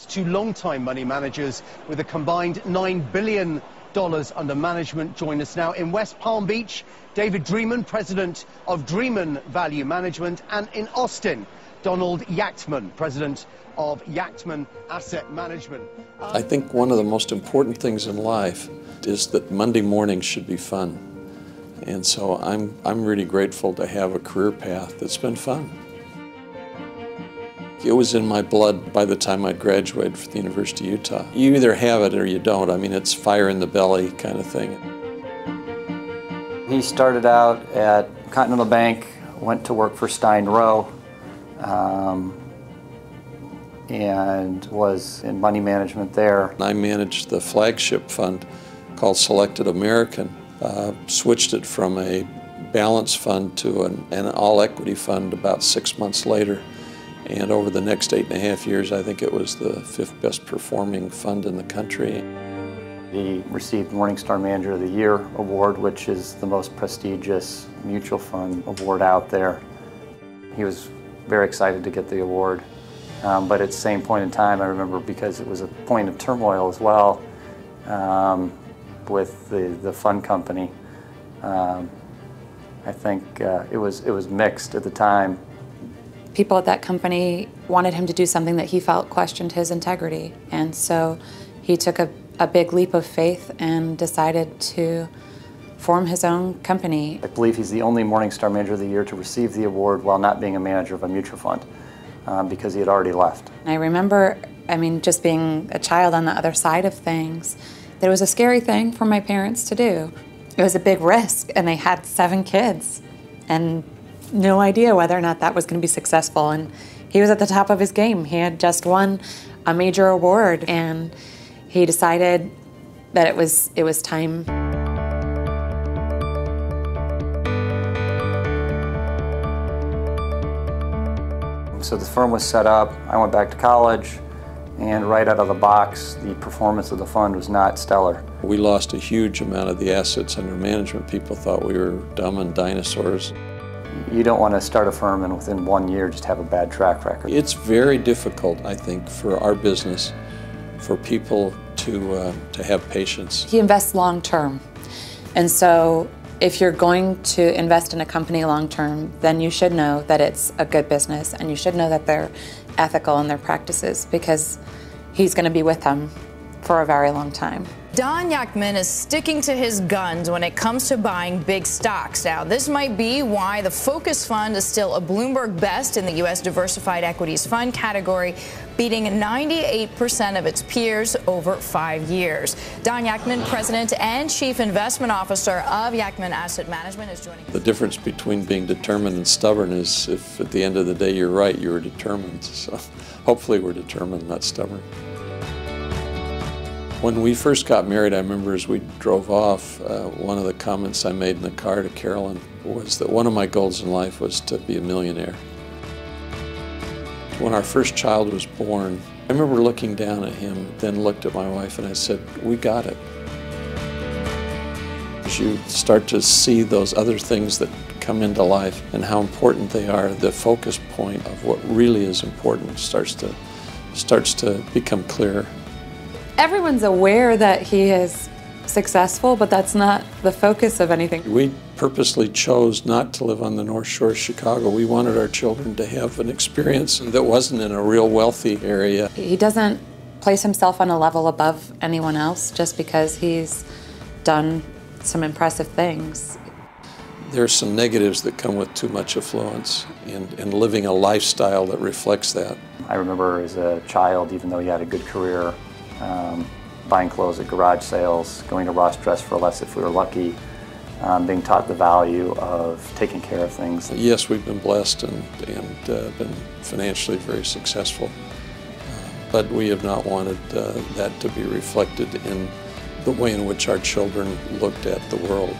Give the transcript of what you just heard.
Two long-time money managers with a combined $9 billion under management join us now in West Palm Beach. David Dreeman, president of Dreeman Value Management, and in Austin, Donald Yacktman, president of Yacktman Asset Management. I think one of the most important things in life is that Monday mornings should be fun. And so I'm really grateful to have a career path that's been fun. It was in my blood by the time I graduated from the University of Utah. You either have it or you don't. I mean, it's fire in the belly kind of thing. He started out at Continental Bank, went to work for Stein Rowe, and was in money management there. I managed the flagship fund called Selected American, switched it from a balanced fund to an all-equity fund about 6 months later. And over the next 8.5 years, I think it was the 5th best performing fund in the country. He received Morningstar Manager of the Year award, which is the most prestigious mutual fund award out there. He was very excited to get the award. But at the same point in time, I remember, because it was a point of turmoil as well with the fund company, I think it was mixed at the time. People at that company wanted him to do something that he felt questioned his integrity, and so he took a big leap of faith and decided to form his own company. I believe he's the only Morningstar Manager of the Year to receive the award while not being a manager of a mutual fund, because he had already left. I remember, just being a child on the other side of things, that it was a scary thing for my parents to do. It was a big risk, and they had 7 kids, and no idea whether or not that was going to be successful. And he was at the top of his game. He had just won a major award, and he decided that it was time. So the firm was set up. I went back to college, and right out of the box, the performance of the fund was not stellar. We lost a huge amount of the assets under management. People thought we were dumb and dinosaurs. You don't want to start a firm and within 1 year just have a bad track record. It's very difficult, I think, for our business, for people to have patience. He invests long term, and so if you're going to invest in a company long term, then you should know that it's a good business, and you should know that they're ethical in their practices, because he's going to be with them for a very long time. Don Yacktman is sticking to his guns when it comes to buying big stocks. Now, this might be why the Focus Fund is still a Bloomberg Best in the U.S. Diversified Equities Fund category, beating 98% of its peers over 5 years. Don Yacktman, President and Chief Investment Officer of Yacktman Asset Management, is joining us. The difference between being determined and stubborn is if at the end of the day you're right, you were determined. So hopefully we're determined, not stubborn. When we first got married, I remember as we drove off, one of the comments I made in the car to Carolyn was that one of my goals in life was to be a millionaire. When our first child was born, I remember looking down at him, then looked at my wife, and I said, "We got it." As you start to see those other things that come into life and how important they are, the focus point of what really is important starts to become clearer. Everyone's aware that he is successful, but that's not the focus of anything. We purposely chose not to live on the North Shore of Chicago. We wanted our children to have an experience that wasn't in a real wealthy area. He doesn't place himself on a level above anyone else just because he's done some impressive things. There's some negatives that come with too much affluence and living a lifestyle that reflects that. I remember as a child, even though he had a good career, buying clothes at garage sales, going to Ross Dress for Less if we were lucky, being taught the value of taking care of things. Yes, we've been blessed and been financially very successful, but we have not wanted that to be reflected in the way in which our children looked at the world.